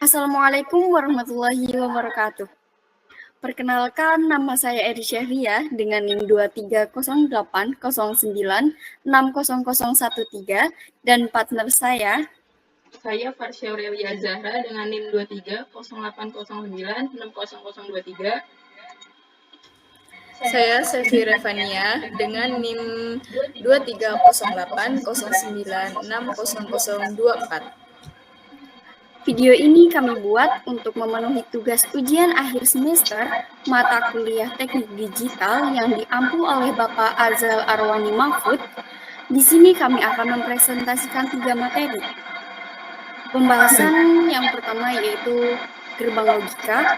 Assalamualaikum warahmatullahi wabarakatuh. Perkenalkan, nama saya Eri Syahriah dengan NIM 230809600013 dan partner saya Farsya Aurelia Zahra dengan NIM 230809600023. Saya Selvi Revania dengan NIM 230809600024. Video ini kami buat untuk memenuhi tugas ujian akhir semester mata kuliah teknik digital yang diampu oleh Bapak Azal Arwani Mahfud. Di sini kami akan mempresentasikan 3 materi. Pembahasan yang pertama yaitu gerbang logika,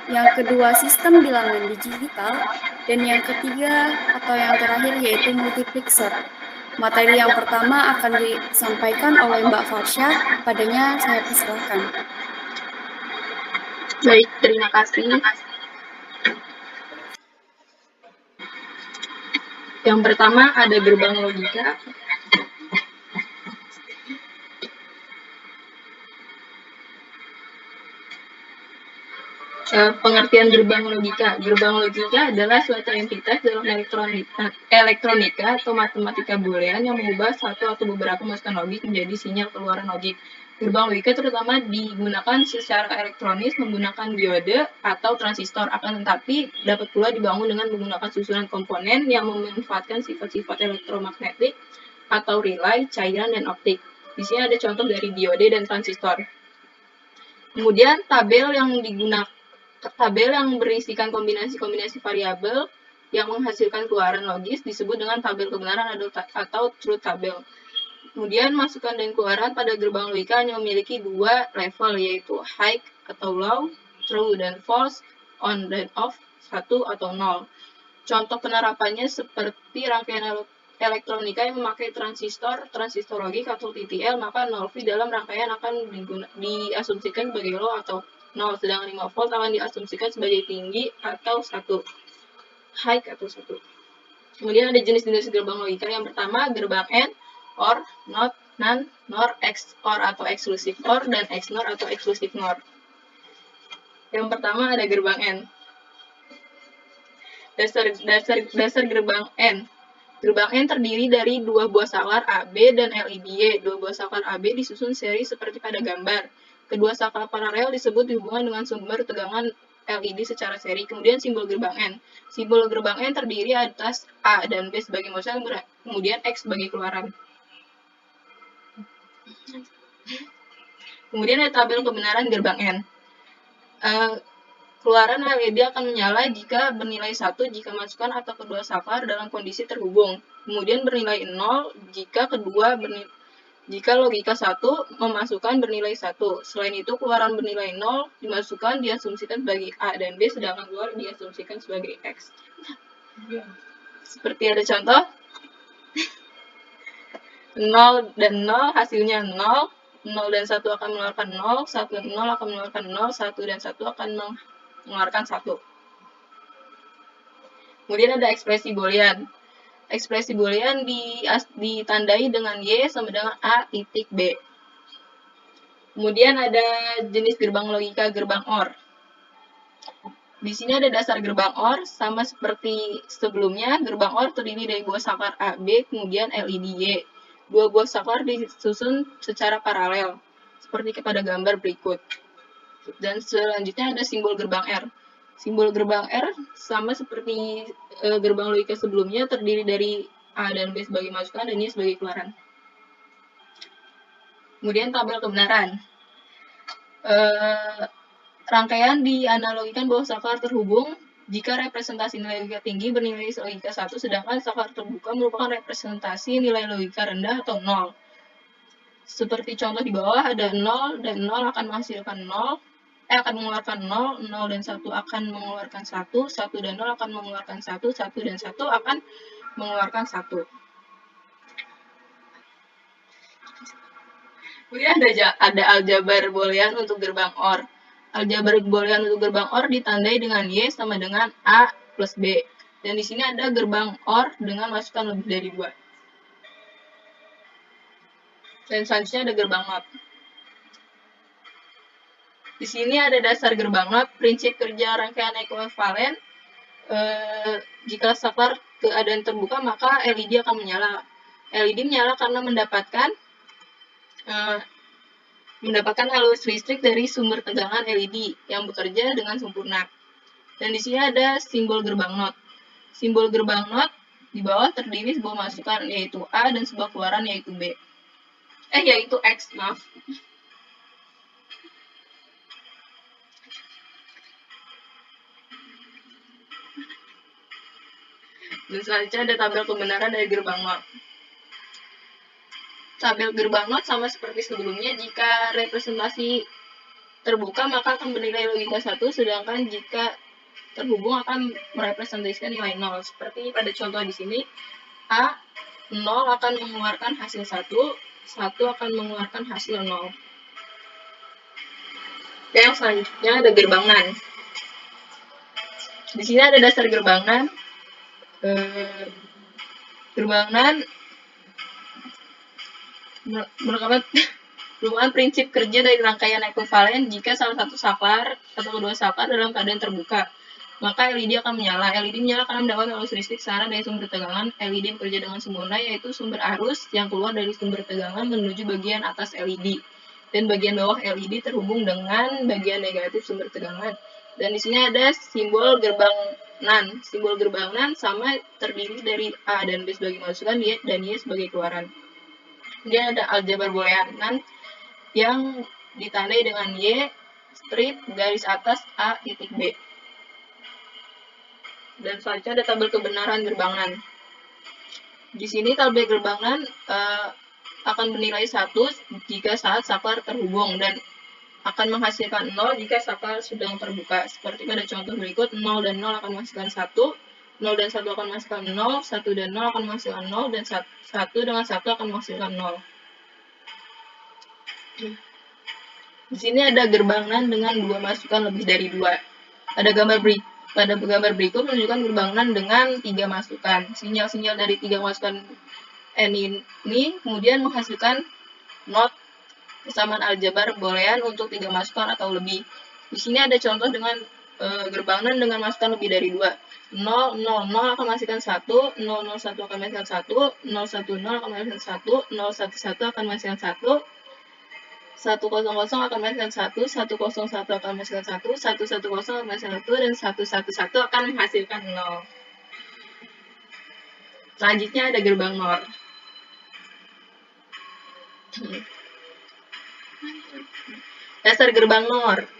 yang kedua sistem bilangan digital, dan yang ketiga atau yang terakhir yaitu multiplexer. Materi yang pertama akan disampaikan oleh Mbak Farsya, kepadanya saya persilakan. Baik, terima kasih. Yang pertama ada gerbang logika. Pengertian gerbang logika. Gerbang logika adalah suatu entitas dalam elektronika atau matematika boolean yang mengubah satu atau beberapa masukan logik menjadi sinyal keluaran logik. Gerbang logika terutama digunakan secara elektronis menggunakan diode atau transistor, akan tetapi dapat pula dibangun dengan menggunakan susunan komponen yang memanfaatkan sifat-sifat elektromagnetik atau relay, cairan, dan optik. Di sini ada contoh dari diode dan transistor. Kemudian tabel yang berisikan kombinasi-kombinasi variabel yang menghasilkan keluaran logis disebut dengan tabel kebenaran atau truth table. Kemudian masukan dan keluaran pada gerbang logika hanya memiliki 2 level, yaitu high atau low, true dan false, on dan off, 1 atau 0. Contoh penerapannya seperti rangkaian elektronika yang memakai transistor logik atau TTL, maka 0V dalam rangkaian akan diasumsikan sebagai low atau 0, sedangkan 5 volt akan diasumsikan sebagai tinggi atau 1, high atau 1. Kemudian ada jenis-jenis gerbang logika. Yang pertama, gerbang AND, OR, NOT, NAND, NOR, XOR atau exclusive OR, dan XNOR atau exclusive NOR. Yang pertama ada gerbang AND. Dasar gerbang AND. Gerbang AND terdiri dari 2 buah saklar AB dan LIDY. 2 buah saklar AB disusun seri seperti pada gambar. Kedua saklar paralel disebut dihubungkan dengan sumber tegangan LED secara seri. Kemudian simbol gerbang N. Simbol gerbang N terdiri atas A dan B sebagai masukan, kemudian X sebagai keluaran. Kemudian ada tabel kebenaran gerbang N. Keluaran LED akan menyala jika bernilai 1 jika masukan atau kedua saklar dalam kondisi terhubung. Kemudian bernilai 0 jika logika 1 memasukkan bernilai 1. Selain itu, keluaran bernilai 0 dimasukkan diasumsikan sebagai A dan B, sedangkan keluar diasumsikan sebagai X. Seperti ada contoh, 0 dan 0 hasilnya 0, 0 dan 1 akan mengeluarkan 0, 1 dan 0 akan mengeluarkan 0, 1 dan 1 akan mengeluarkan 1. Kemudian ada ekspresi boolean. Ekspresi boolean ditandai dengan Y sama dengan A titik B. Kemudian ada jenis gerbang logika gerbang OR. Di sini ada dasar gerbang OR, sama seperti sebelumnya, gerbang OR terdiri dari buah saklar AB, kemudian LIDY. 2 buah saklar disusun secara paralel, seperti pada gambar berikut. Dan selanjutnya ada simbol gerbang R. Simbol gerbang R sama seperti gerbang logika sebelumnya, terdiri dari A dan B sebagai masukan dan Y sebagai keluaran. Kemudian tabel kebenaran. Rangkaian dianalogikan bahwa saklar terhubung jika representasi nilai logika tinggi bernilai logika 1, sedangkan saklar terbuka merupakan representasi nilai logika rendah atau 0. Seperti contoh di bawah, ada 0 dan 0 akan menghasilkan 0, akan mengeluarkan 0, 0 dan 1 akan mengeluarkan 1, 1 dan 0 akan mengeluarkan 1, 1 dan 1 akan mengeluarkan 1. Kemudian ada aljabar boolean untuk gerbang OR. Aljabar boolean untuk gerbang OR ditandai dengan Y sama dengan A plus B. Dan di sini ada gerbang OR dengan masukan lebih dari 2. Dan selanjutnya ada gerbang NOT. Di sini ada dasar gerbang not, prinsip kerja rangkaian ekuivalen. Jika saklar keadaan terbuka, maka LED akan menyala. LED menyala karena mendapatkan arus listrik dari sumber tegangan LED yang bekerja dengan sempurna. Dan di sini ada simbol gerbang not. Simbol gerbang not di bawah terdiri sebuah masukan yaitu A dan sebuah keluaran yaitu B. Yaitu X, maaf. Dan selanjutnya ada tabel kebenaran dari gerbang not. Tabel gerbang not sama seperti sebelumnya, jika representasi terbuka maka akan bernilai logika 1, sedangkan jika terhubung akan merepresentasikan nilai 0. Seperti pada contoh di sini, A 0 akan mengeluarkan hasil 1, 1 akan mengeluarkan hasil 0. Dan yang selanjutnya ada gerbang NAND. Di sini ada dasar gerbang NAND. Gerbang NAND merupakan prinsip kerja dari rangkaian ekuivalen. Jika salah satu saklar atau kedua saklar dalam keadaan terbuka, maka LED akan menyala. LED menyala karena mendapatkan arus listrik searah dari sumber tegangan. LED bekerja dengan sempurna, yaitu sumber arus yang keluar dari sumber tegangan menuju bagian atas LED. Dan bagian bawah LED terhubung dengan bagian negatif sumber tegangan. Dan di sini ada simbol gerbang NAND. Simbol gerbang NAND sama terdiri dari A dan B sebagai masukan, Y dan Y sebagai keluaran. Kemudian ada aljabar boolean NAND yang ditandai dengan Y strip garis atas A titik B. Dan selanjutnya ada tabel kebenaran gerbang NAND. Di sini tabel gerbang NAND akan bernilai 1 jika saat saklar terhubung dan akan menghasilkan 0 jika saklar sedang terbuka. Seperti pada contoh berikut, 0 dan 0 akan menghasilkan 1, 0 dan 1 akan menghasilkan 0, 1 dan 0 akan menghasilkan 0, dan 1 dengan 1 akan menghasilkan 0. Di sini ada gerbang NAND dengan 2 masukan lebih dari 2. Pada gambar berikut menunjukkan gerbang NAND dengan 3 masukan. Sinyal-sinyal dari 3 masukan N ini kemudian menghasilkan not kesamaan aljabar boolean untuk 3 masukan atau lebih. Di sini ada contoh dengan gerbang NAND dengan masukan lebih dari 2. 0, 0, 0 akan menghasilkan 1, 0, 0, 1 akan menghasilkan 1, 0, 1, 0 akan menghasilkan 1, 0, 1, 1 akan menghasilkan 1, 100 akan menghasilkan 1, 101 akan menghasilkan 1, 110 akan menghasilkan 1, dan 111 akan menghasilkan 0. Selanjutnya ada gerbang NOR. Dasar gerbang NOR.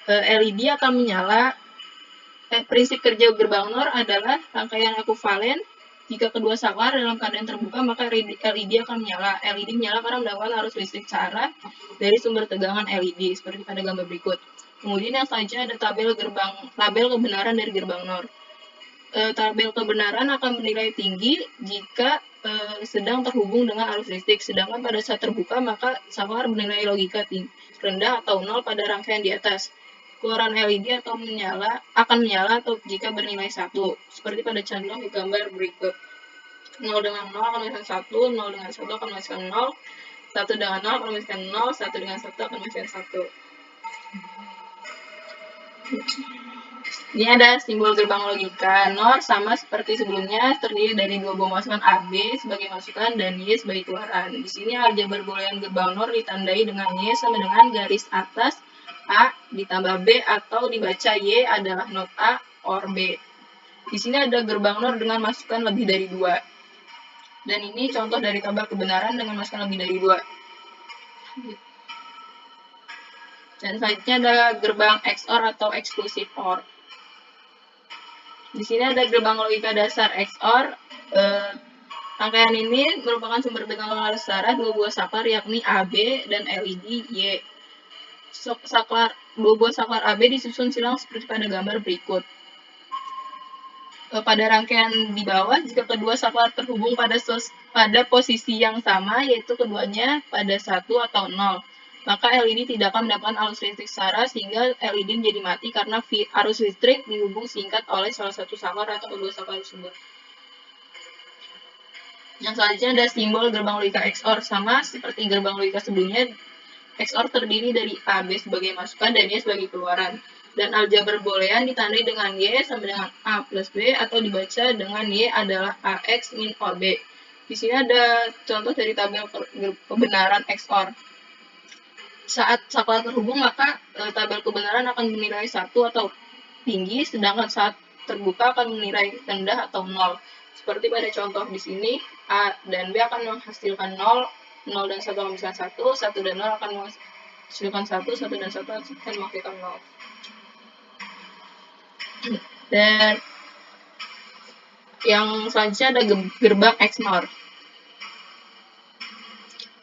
LED akan menyala. Prinsip kerja gerbang NOR adalah rangkaian ekuivalen. Jika kedua saklar dalam keadaan terbuka, maka LED akan menyala. LED menyala karena mendapatkan arus listrik searah dari sumber tegangan LED, seperti pada gambar berikut. Kemudian yang selanjutnya ada tabel kebenaran dari gerbang NOR. Tabel kebenaran akan bernilai tinggi jika sedang terhubung dengan arus listrik, sedangkan pada saat terbuka maka saklar bernilai logika rendah atau 0 pada rangkaian di atas. Keluaran LED akan menyala atau jika bernilai 1, seperti pada contoh di gambar berikut. 0 dengan 0 akan menghasilkan 1, 0 dengan 1 akan menghasilkan 0, 1 dengan 0 akan menghasilkan 0, 1 dengan 1 akan menghasilkan 1. Ini ada simbol gerbang logika. NOR sama seperti sebelumnya, terdiri dari 2 buah masukan AB sebagai masukan dan Y sebagai keluaran. Di sini aljabar boolean gerbang NOR ditandai dengan Y sama dengan garis atas A ditambah B atau dibaca Y adalah not A or B. Di sini ada gerbang NOR dengan masukan lebih dari 2. Dan ini contoh dari tabel kebenaran dengan masukan lebih dari 2. Dan selanjutnya ada gerbang XOR atau exclusive OR. Di sini ada gerbang logika dasar XOR. Rangkaian ini merupakan sumber tegangan arus searah 2 buah saklar yakni AB dan LED Y. 2 buah saklar AB disusun silang seperti pada gambar berikut. Pada rangkaian di bawah, jika kedua saklar terhubung pada posisi yang sama, yaitu keduanya pada 1 atau 0, maka LED tidak akan mendapatkan arus listrik searah sehingga LED menjadi mati karena arus listrik dihubung singkat oleh salah satu saklar atau kedua saklar tersebut. Yang selanjutnya ada simbol gerbang logika XOR, sama seperti gerbang logika sebelumnya. XOR terdiri dari A, B sebagai masukan dan Y sebagai keluaran. Dan aljabar boolean ditandai dengan Y sama dengan A plus B atau dibaca dengan Y adalah AX min OR B. Di sini ada contoh dari tabel kebenaran XOR. Saat saklar terhubung, maka tabel kebenaran akan bernilai 1 atau tinggi, sedangkan saat terbuka akan bernilai rendah atau 0. Seperti pada contoh di sini, A dan B akan menghasilkan 0, 0 dan 1 akan menghasilkan 1, 1 dan 0 akan menghasilkan 1, 1 dan 1 akan menghasilkan 0. Dan yang selanjutnya ada gerbang XNOR.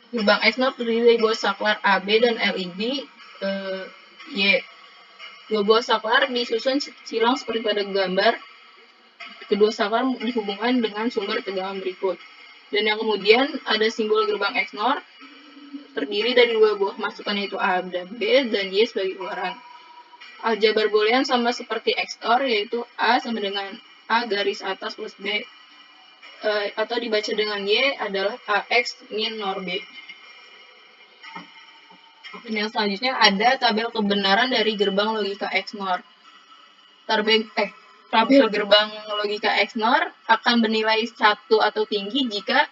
Gerbang XNOR terdiri dari buah saklar AB dan LIB Y. Dua buah saklar disusun silang seperti pada gambar. Kedua saklar dihubungkan dengan sumber tegangan berikut. Dan yang kemudian ada simbol gerbang XNOR terdiri dari dua buah masukan yaitu A dan B dan Y sebagai keluaran. Aljabar boolean sama seperti XOR yaitu A sama dengan A garis atas plus B atau dibaca dengan Y adalah AX min NOR B. Dan yang selanjutnya ada tabel kebenaran dari gerbang logika XNOR. Tabel gerbang logika XNOR akan bernilai 1 atau tinggi jika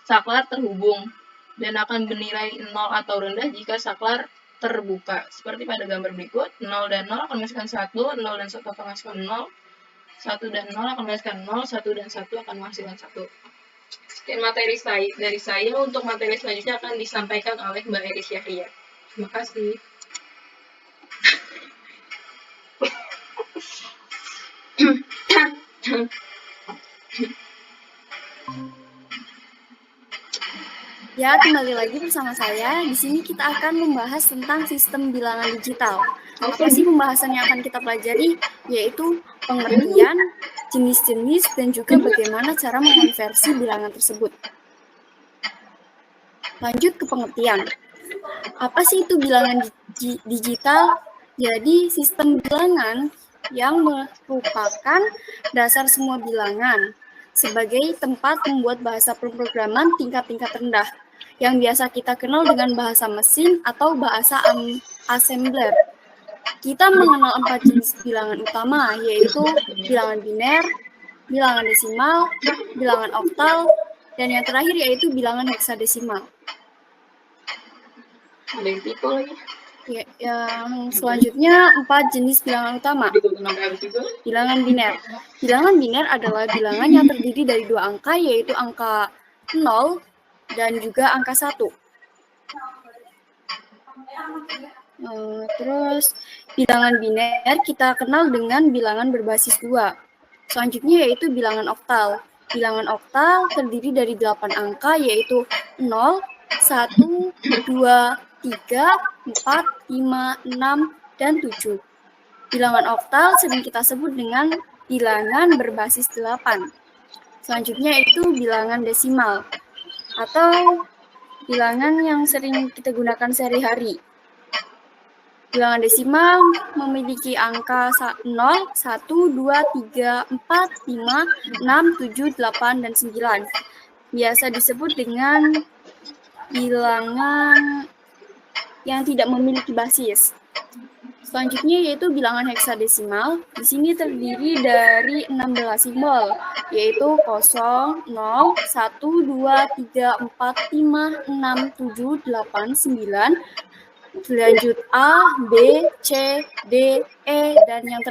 saklar terhubung dan akan bernilai 0 atau rendah jika saklar terbuka. Seperti pada gambar berikut, 0 dan 0 akan menghasilkan 1, 0 dan 1 akan menghasilkan 0, 1 dan 0 akan menghasilkan 0, 1 dan 1 akan menghasilkan 1. Sekian materi dari saya. Untuk materi selanjutnya akan disampaikan oleh Mbak Eri Syahria. Terima kasih. Ya, kembali lagi bersama saya. Di sini kita akan membahas tentang sistem bilangan digital. Apa sih pembahasan yang akan kita pelajari? Yaitu pengertian, jenis-jenis, dan juga bagaimana cara mengonversi bilangan tersebut. Lanjut ke pengertian. Apa sih itu bilangan digital? Jadi, sistem bilangan yang merupakan dasar semua bilangan sebagai tempat membuat bahasa pemrograman tingkat-tingkat rendah yang biasa kita kenal dengan bahasa mesin atau bahasa assembler. Kita mengenal 4 jenis bilangan utama, yaitu bilangan biner, bilangan desimal, bilangan oktal, dan yang terakhir yaitu bilangan heksadesimal. Ada yang tipe lagi. Ya, yang selanjutnya 4 jenis bilangan utama. Bilangan biner. Bilangan biner adalah bilangan yang terdiri dari 2 angka, yaitu angka 0 dan juga angka 1. Terus bilangan biner kita kenal dengan bilangan berbasis 2. Selanjutnya yaitu bilangan oktal. Bilangan oktal terdiri dari 8 angka, yaitu 0, 1, 2, 3, 4, 5, 6, dan 7. Bilangan oktal sering kita sebut dengan bilangan berbasis 8. Selanjutnya itu bilangan desimal atau bilangan yang sering kita gunakan sehari-hari. Bilangan desimal memiliki angka 0, 1, 2, 3, 4, 5, 6, 7, 8, dan 9. Biasa disebut dengan bilangan yang tidak memiliki basis. Selanjutnya yaitu bilangan heksadesimal. Di sini terdiri dari 16 simbol, yaitu 0, 0, 1, 2, 3, 4, 5, 6, 7, 8, 9. Lanjut A, B, C, D, E, dan yang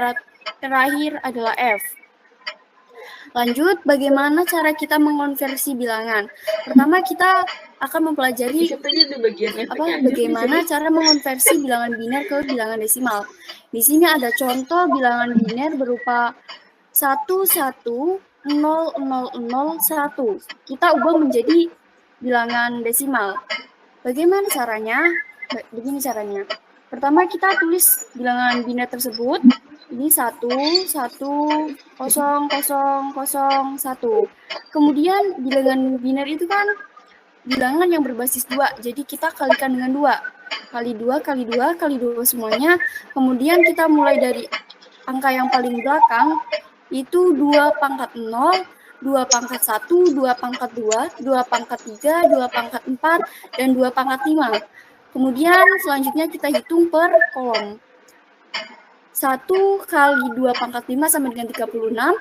terakhir adalah F. Lanjut, bagaimana cara kita mengonversi bilangan? Pertama, kita akan mempelajari bagaimana cara mengonversi bilangan biner ke bilangan desimal. Di sini ada contoh bilangan biner berupa 110001. Kita ubah menjadi bilangan desimal. Bagaimana caranya? Begini caranya. Pertama, kita tulis bilangan biner tersebut. Ini 1, 1, 0, 0, 1. Kemudian bilangan biner itu kan bilangan yang berbasis 2. Jadi kita kalikan dengan 2. Kali 2, kali 2, kali 2 semuanya. Kemudian kita mulai dari angka yang paling belakang. Itu 2 pangkat 0, 2 pangkat 1, 2 pangkat 2, 2 pangkat 3, 2 pangkat 4, dan 2 pangkat 5. Kemudian selanjutnya kita hitung per kolom. 1 kali 2 pangkat 5 sama dengan 36,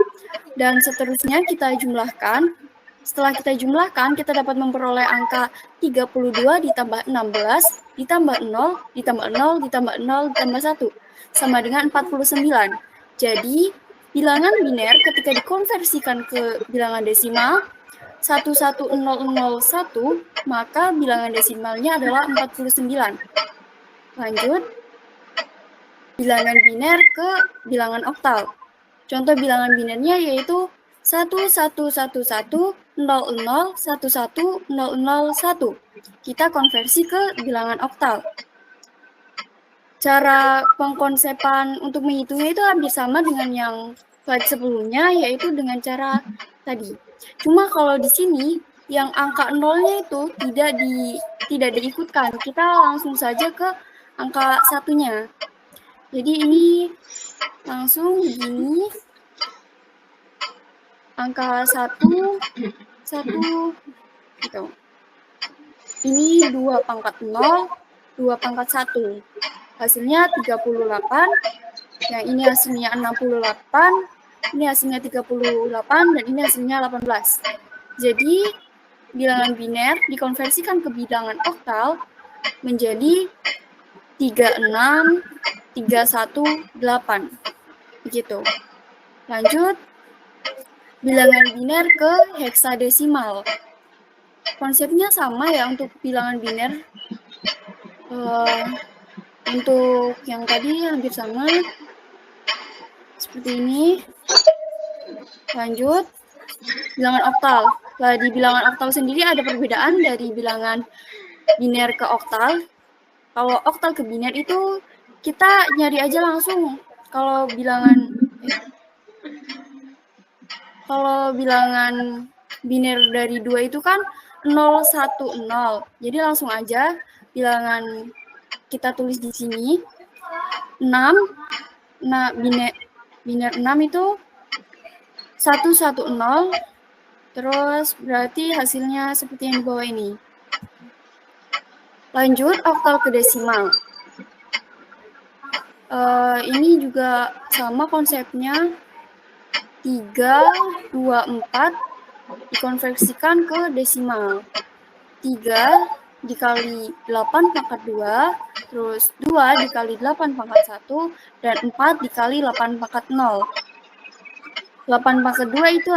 dan seterusnya kita jumlahkan. Setelah kita jumlahkan, kita dapat memperoleh angka 32 ditambah 16, ditambah 0, ditambah 0, ditambah 0, ditambah 1, sama dengan 49. Jadi, bilangan biner ketika dikonversikan ke bilangan desimal, 11001, maka bilangan desimalnya adalah 49. Lanjut, bilangan biner ke bilangan oktal. Contoh bilangan binernya yaitu 110000110001. Kita konversi ke bilangan oktal. Cara pengkonsepan untuk menghitungnya itu hampir sama dengan yang slide sebelumnya, yaitu dengan cara tadi. Cuma kalau di sini yang angka nolnya itu tidak diikutkan. Kita langsung saja ke angka satunya. Jadi ini langsung begini, angka 1, gitu. Ini 2 pangkat 0, 2 pangkat 1. Hasilnya 38, yang ini hasilnya 68, ini hasilnya 38, dan ini hasilnya 18. Jadi, bilangan biner dikonversikan ke bilangan oktal menjadi 36, 318. Begitu. Lanjut, bilangan biner ke heksadesimal. Konsepnya sama ya untuk bilangan biner. Untuk yang tadi hampir sama. Seperti ini. Lanjut, bilangan oktal. Nah, di bilangan oktal sendiri ada perbedaan dari bilangan biner ke oktal. Kalau oktal ke biner itu kita nyari aja langsung. Kalau bilangan biner dari 2 itu kan 0, 1, 0. Jadi langsung aja bilangan kita tulis di sini 6. Nah, biner 6 itu 1, 1, 0. Terus berarti hasilnya seperti yang di bawah ini. Lanjut, oktal ke desimal. Ini juga sama konsepnya. 3, 2, 4 dikonversikan ke desimal. 3 dikali 8 pangkat 2, terus 2 dikali 8 pangkat 1, dan 4 dikali 8 pangkat 0. 8 pangkat 2 itu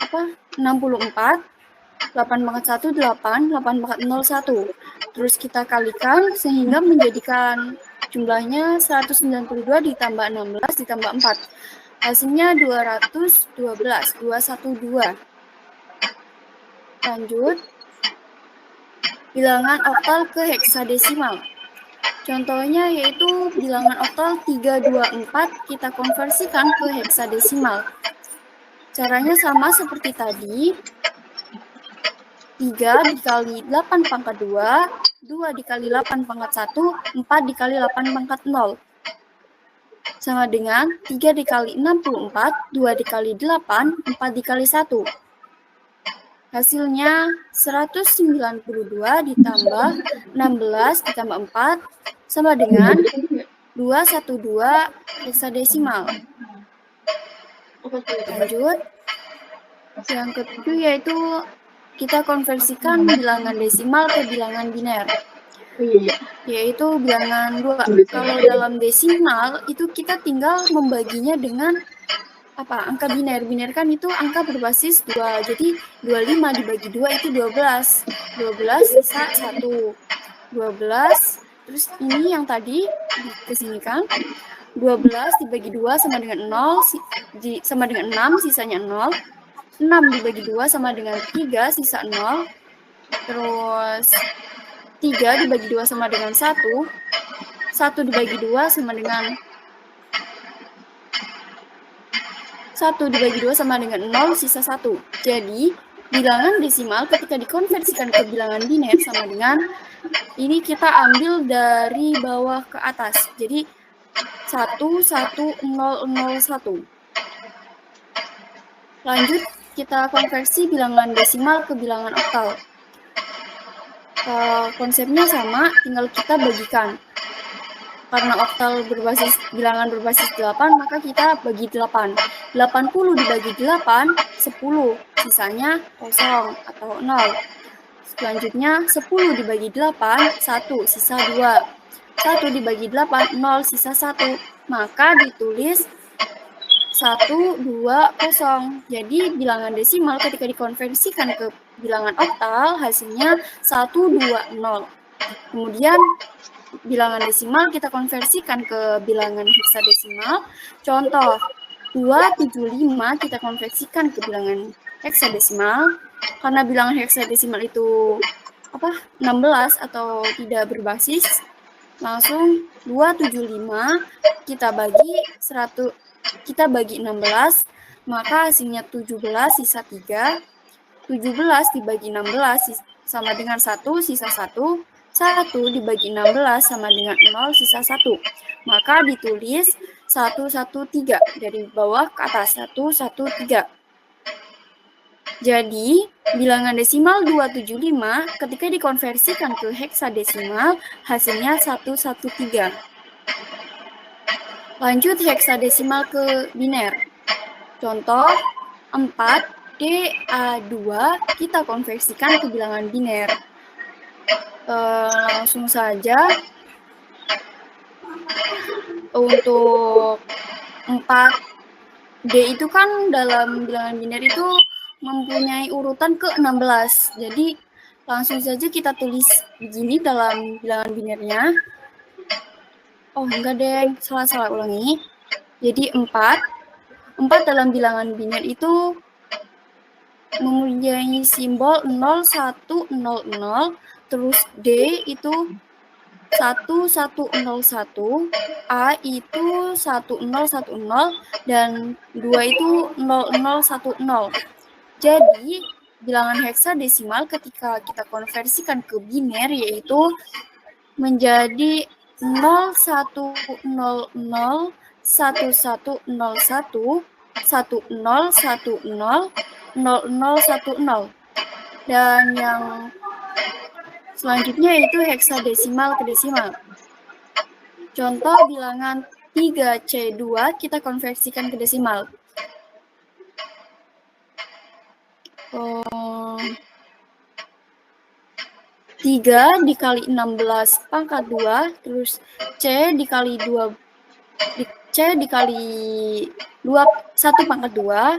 apa? 64. 8 pangkat 1, 8. 8 pangkat 0, 1. Terus kita kalikan sehingga menjadikan jumlahnya 192 ditambah 16 ditambah 4. Hasilnya 212, 212. Lanjut, bilangan oktal ke heksadesimal. Contohnya yaitu bilangan oktal 324 kita konversikan ke heksadesimal. Caranya sama seperti tadi. 3 dikali 8 pangkat 2, 2 dikali 8 pangkat 1, 4 dikali 8 pangkat 0. Sama dengan 3 dikali 64, 2 dikali 8, 4 dikali 1. Hasilnya 192 ditambah 16 ditambah 4 sama dengan 212 heksadesimal. Lanjut, yang ketujuh yaitu kita konversikan bilangan desimal ke bilangan biner. Yaitu bilangan 2. Kalau dalam desimal itu kita tinggal membaginya dengan angka biner. Biner kan itu angka berbasis 2. Jadi 25 dibagi 2 itu 12. 12 sisa 1. 12. Terus ini yang tadi kesinikan. 12 dibagi 2 sama dengan 0, sama dengan 6, sisanya 0. 6 dibagi 2 sama dengan 3, sisa 0. Terus 3 dibagi 2 sama dengan 1. 1 dibagi 2 sama dengan 1 dibagi 2 sama dengan 0, sisa 1. Jadi, bilangan desimal ketika dikonversikan ke bilangan biner sama dengan, ini kita ambil dari bawah ke atas. Jadi, 11001. Lanjut, kita konversi bilangan desimal ke bilangan oktal. Konsepnya sama, tinggal kita bagikan. Karena oktal bilangan berbasis 8, maka kita bagi 8. 80 dibagi 8, 10. Sisanya kosong atau 0. Selanjutnya 10 dibagi 8, 1, sisa 2. 1 dibagi 8, 0, sisa 1. Maka ditulis 1, 2, 0. Jadi bilangan desimal ketika dikonversikan ke bilangan oktal, hasilnya 1, 2, 0. Kemudian bilangan desimal kita konversikan ke bilangan heksadesimal. Contoh, 275 kita konversikan ke bilangan heksadesimal. Karena bilangan heksadesimal itu 16 atau tidak berbasis, langsung 275 kita bagi 16, maka hasilnya 17 sisa 3. 17 dibagi 16 sama dengan 1, sisa 1. 1 dibagi 16 sama dengan 0, sisa 1. Maka ditulis 113 dari bawah ke atas, 113. Jadi, bilangan desimal 275 ketika dikonversikan ke heksadesimal, hasilnya 113. Lanjut heksadesimal ke biner. Contoh, 4DA2 kita konversikan ke bilangan biner. Langsung saja untuk 4D itu kan dalam bilangan biner itu mempunyai urutan ke-16. Jadi langsung saja kita tulis begini dalam bilangan binernya. Oh enggak deh, salah ulangi. Jadi 4 dalam bilangan biner itu mempunyai simbol 0, 1, 0, 0. Terus D itu 1101, A itu 1010, dan 2 itu 0010. Jadi, bilangan heksadesimal ketika kita konversikan ke biner yaitu menjadi 0100, 1101, 1010, 0010. Dan yang selanjutnya itu heksadesimal ke desimal. Contoh bilangan 3C2 kita konversikan ke desimal. 3 dikali 16 pangkat 2, terus C dikali 2, C dikali 2, 1 pangkat 2,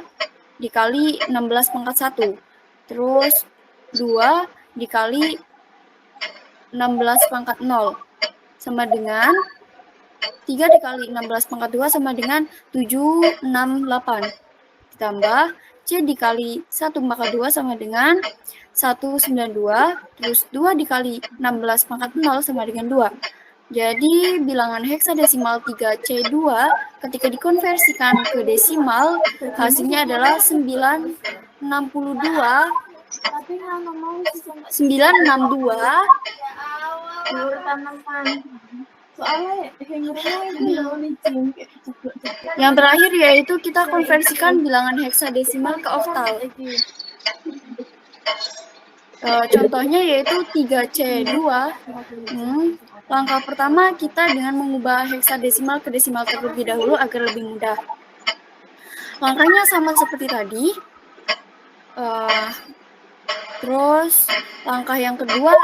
dikali 16 pangkat 1. Terus 2 dikali 16 pangkat 0 sama dengan 3 dikali 16 pangkat 2 sama dengan 768. Ditambah C dikali 1 pangkat 2 sama dengan 192. Terus 2 dikali 16 pangkat 0 sama dengan 2. Jadi bilangan heksadesimal 3C2 ketika dikonversikan ke desimal hasilnya adalah 962. 962. Yang terakhir yaitu kita konversikan bilangan heksadesimal ke oktal. Contohnya yaitu 3C2. Langkah pertama kita dengan mengubah heksadesimal ke desimal terlebih dahulu agar lebih mudah. Langkahnya sama seperti tadi. Terus langkah yang kedua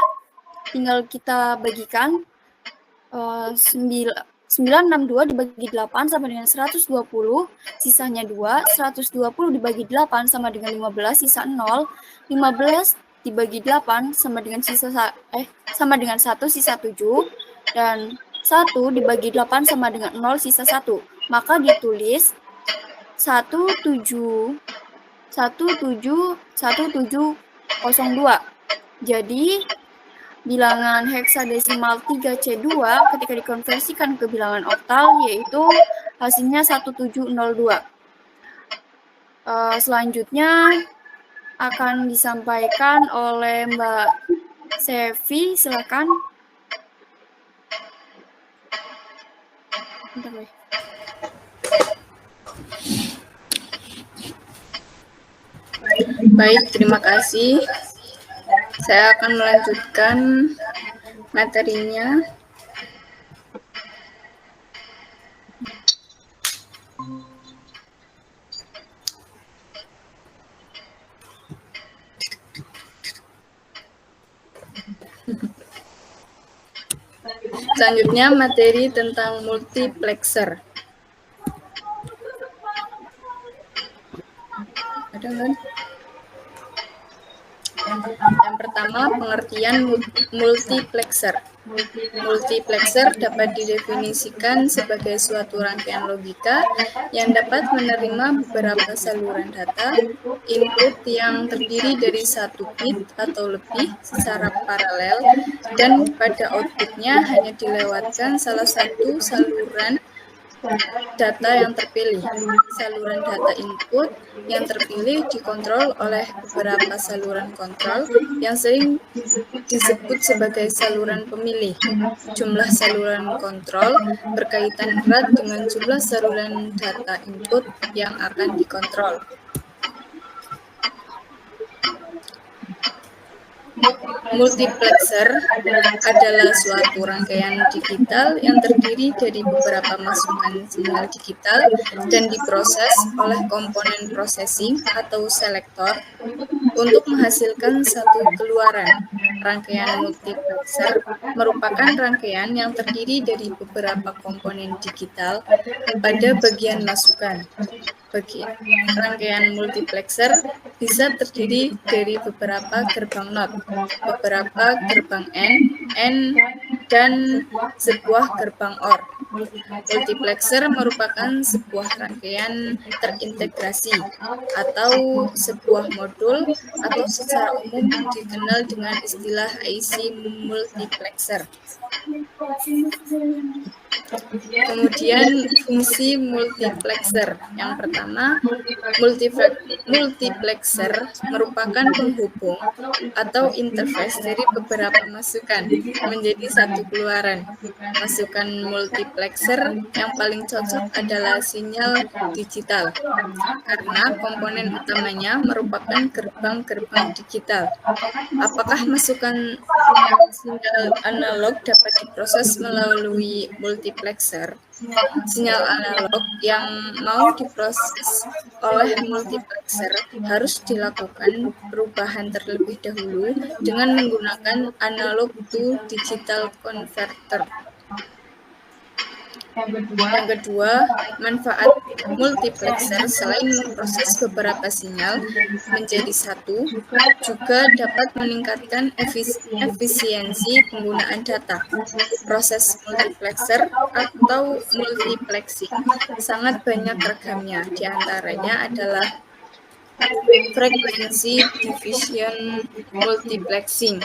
tinggal kita bagikan. 962 dibagi 8 sama dengan 120, sisanya 2. 120 dibagi 8 sama dengan 15, sisa 0. 15 dibagi 8 sama dengan 1, sisa 7. Dan 1 dibagi 8 sama dengan 0, sisa 1. Maka ditulis 1702. Jadi bilangan heksadesimal 3C2 ketika dikonversikan ke bilangan oktal yaitu hasilnya 1702. Selanjutnya akan disampaikan oleh Mbak Sevi, silakan. Baik, terima kasih. Saya akan melanjutkan materinya. Selanjutnya materi tentang multiplexer. Ada kan? Yang pertama, pengertian multiplexer. Multiplexer dapat didefinisikan sebagai suatu rangkaian logika yang dapat menerima beberapa saluran data input yang terdiri dari satu bit atau lebih secara paralel, dan pada outputnya hanya dilewatkan salah satu saluran data yang terpilih. Saluran data input yang terpilih dikontrol oleh beberapa saluran kontrol yang sering disebut sebagai saluran pemilih. Jumlah saluran kontrol berkaitan erat dengan jumlah saluran data input yang akan dikontrol. Multiplexer adalah suatu rangkaian digital yang terdiri dari beberapa masukan sinyal digital dan diproses oleh komponen processing atau selektor untuk menghasilkan satu keluaran. Rangkaian multiplexer merupakan rangkaian yang terdiri dari beberapa komponen digital pada bagian masukan. Rangkaian multiplexer bisa terdiri dari beberapa gerbang NOT, beberapa gerbang N, dan sebuah gerbang OR. Multiplexer merupakan sebuah rangkaian terintegrasi atau sebuah modul atau secara umum dikenal dengan istilah IC multiplexer. Kemudian fungsi multiplexer. Yang pertama, multiplexer merupakan penghubung atau interface dari beberapa masukan menjadi satu keluaran. Masukan multiplexer yang paling cocok adalah sinyal digital, karena komponen utamanya merupakan gerbang-gerbang digital. Apakah masukan sinyal analog dapat diproses melalui multiplexer? Sinyal analog yang mau diproses oleh multiplexer harus dilakukan perubahan terlebih dahulu dengan menggunakan analog to digital converter. Yang kedua, manfaat multiplexer selain memproses beberapa sinyal menjadi satu, juga dapat meningkatkan efisiensi penggunaan data. Proses multiplexer atau multiplexing sangat banyak ragamnya, diantaranya adalah frekuensi division multiplexing,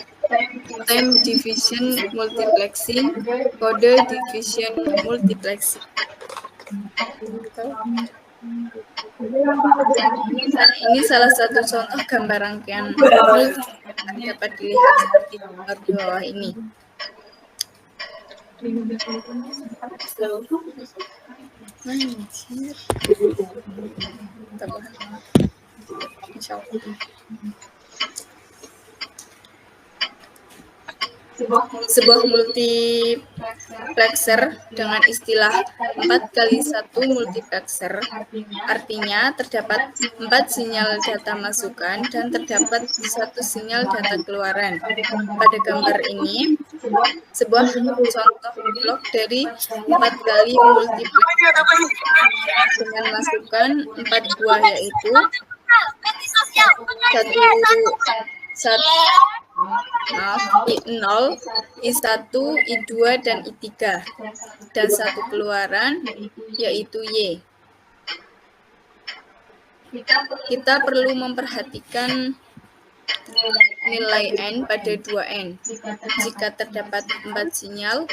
time division multiplexing, kode division multiplexing. Nah, ini salah satu contoh gambar rangkaian dapat dilihat seperti gambar di bawah ini. Sebuah multiplexer dengan istilah 4x1 multiplexer artinya terdapat 4 sinyal data masukan dan terdapat 1 sinyal data keluaran. Pada gambar ini, sebuah contoh blok dari 4 kali multiplexer dengan masukan 4 buah, yaitu I0, I1, I2, dan I3, dan 1 keluaran, yaitu Y. Kita perlu memperhatikan nilai N pada 2N. Jika terdapat 4 sinyal,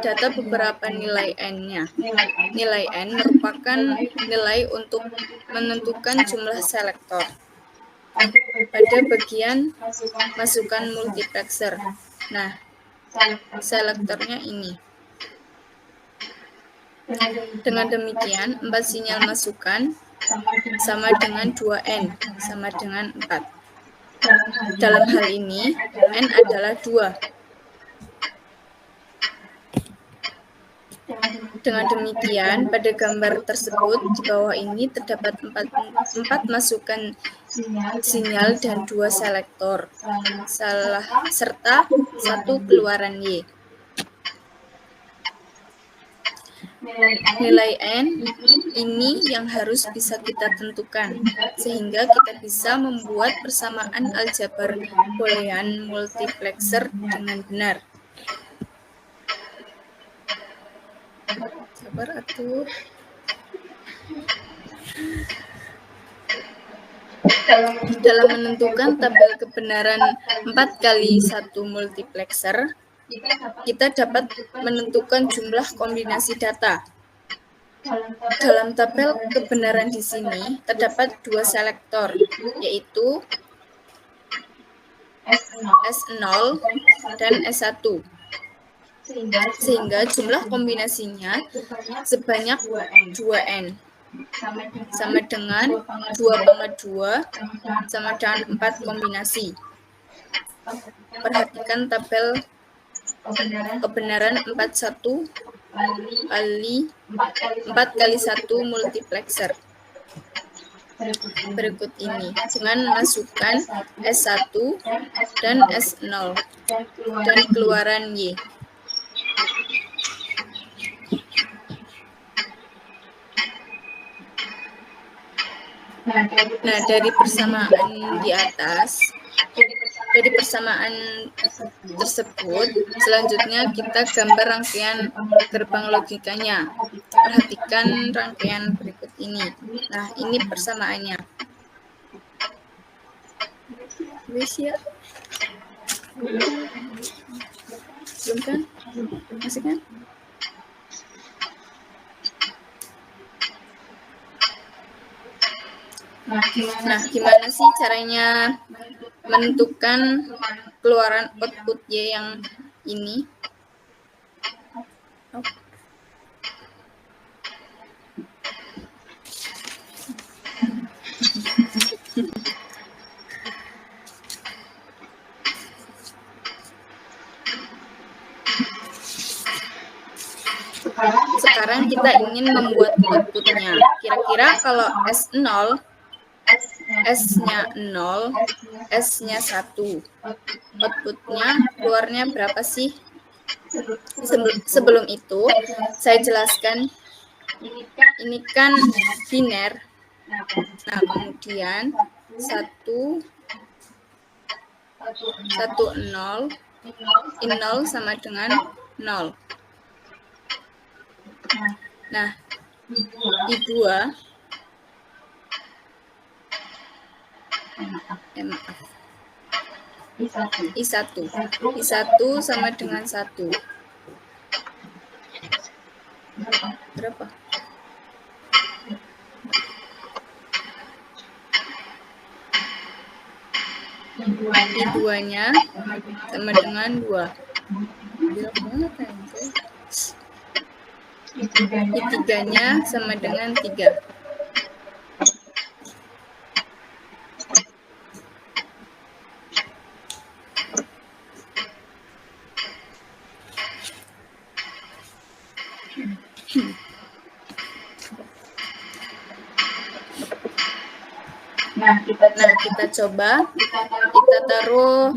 data beberapa nilai N-nya. Nilai N merupakan nilai untuk menentukan jumlah selektor pada bagian masukan multiplexer. Nah, selektornya ini. Dengan demikian, 4 sinyal masukan sama dengan 2N, sama dengan 4. Dalam hal ini, N adalah 2. Dengan demikian, pada gambar tersebut di bawah ini terdapat 4 masukan sinyal dan 2 selektor, serta 1 keluaran Y. Nilai N ini yang harus bisa kita tentukan, sehingga kita bisa membuat persamaan aljabar boolean multiplexer dengan benar. Sabar atuh. Dalam menentukan tabel kebenaran 4x1 multiplexer, kita dapat menentukan jumlah kombinasi data. Dalam tabel kebenaran di sini terdapat 2 selektor, yaitu S0 dan S1. Sehingga jumlah kombinasinya sebanyak 2N, sama dengan 2/2 sama dengan 4 kombinasi. Perhatikan tabel kebenaran 4x1 multiplexer berikut ini dengan masukkan S1 dan S0 dan keluaran Y. Nah, dari persamaan di atas, dari persamaan tersebut, selanjutnya kita gambar rangkaian gerbang logikanya. Perhatikan rangkaian berikut ini. Nah, ini persamaannya. Wis ya? Belum kan? Masih kan? Nah, gimana sih caranya menentukan keluaran output Y yang ini? Sekarang kita ingin membuat outputnya. Kira-kira kalau S0, S-nya 0, S-nya 1. Outputnya keluarnya berapa sih? Sebelum itu, saya jelaskan ini kan biner. Nah, kemudian 1, 0, I0 sama dengan 0. Nah, I2 I1 sama dengan 1. Berapa? I2-nya sama dengan 2. I3-nya sama dengan 3. Nah, kita coba, kita taruh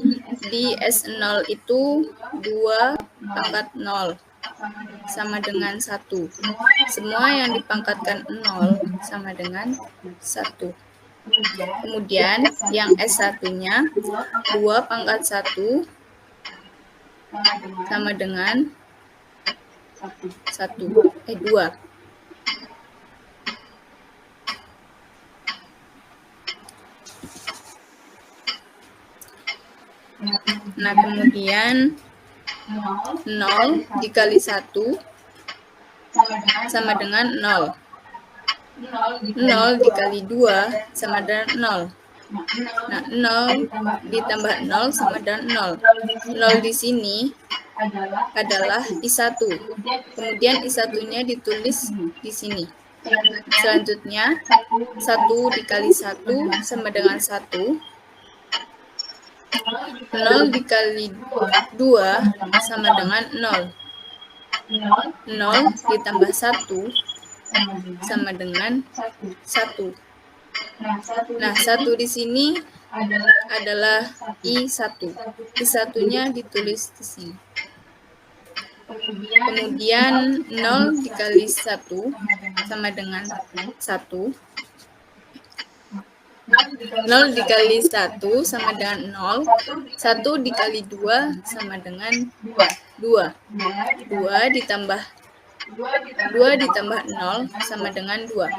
di S0 itu 2/0 sama dengan 1. Semua yang dipangkatkan 0 sama dengan 1. Kemudian yang S1-nya 2/1 sama dengan 2. Nah, kemudian 0 dikali 1 sama dengan 0. 0 dikali 2 sama dengan 0. Nah, 0 ditambah 0 sama dengan 0. 0 di sini adalah I1. Kemudian I1-nya ditulis di sini. Selanjutnya, 1 dikali 1 sama dengan 1. 0 dikali 2 sama dengan 0. 0 ditambah 1 sama dengan 1. Nah, 1 di sini adalah I1. I1-nya ditulis di sini. Kemudian 0 dikali 1 sama dengan 1. 0 dikali 1 sama dengan 0. 1 dikali 2 sama dengan 2. 2 ditambah 0 sama dengan 2.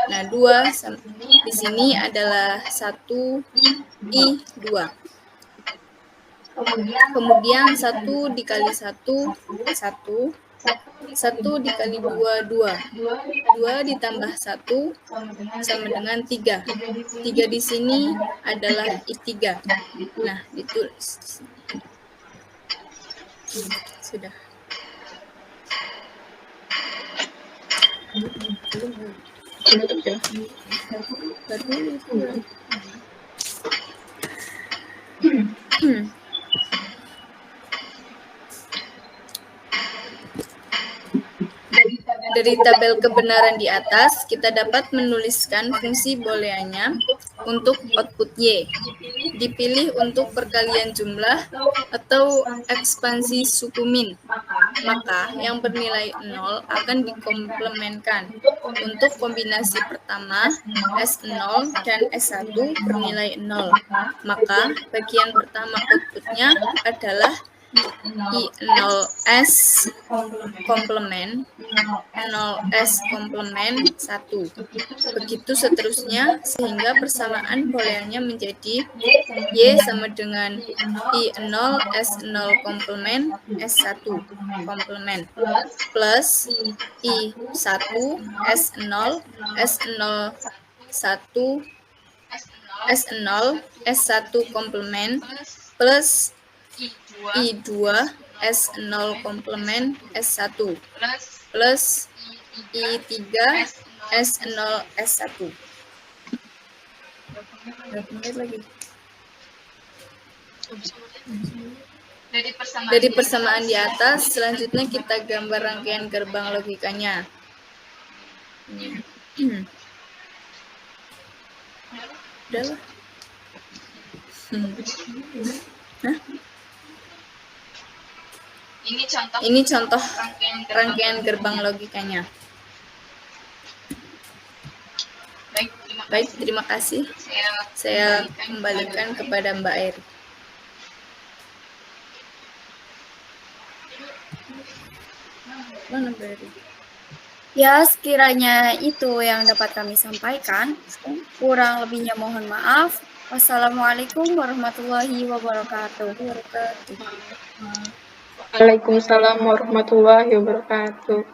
Nah, 2 di sini adalah 1 I2. Kemudian 1 dikali 1, 1. 1 dikali 2, 2. 2 ditambah 1 sama dengan 3. 3 di sini adalah I3. Nah, ditulis. Sudah. Dari tabel kebenaran di atas, kita dapat menuliskan fungsi booleannya untuk output Y. Dipilih untuk perkalian jumlah atau ekspansi suku min. Maka yang bernilai 0 akan dikomplementkan. Untuk kombinasi pertama, S0 dan S1 bernilai 0. Maka bagian pertama outputnya adalah I0S komplement 0S komplement 1. Begitu seterusnya sehingga persamaan booleannya menjadi Y sama dengan I0 S0 komplement S1 komplement plus I1 S0 S0 1 S0 S1 komplement plus I2 S0 komplement S1 plus I3 S0 S1. Berapa menit lagi? Dari persamaan di atas, selanjutnya kita gambar rangkaian gerbang logikanya. Udah lah. Ini contoh rangkaian gerbang logikanya. Baik, terima kasih. Saya kembalikan kepada Mbak Eri. Mana Mbak Eri? Ya, sekiranya itu yang dapat kami sampaikan. Kurang lebihnya mohon maaf. Wassalamualaikum warahmatullahi wabarakatuh. Waalaikumsalam warahmatullahi wabarakatuh.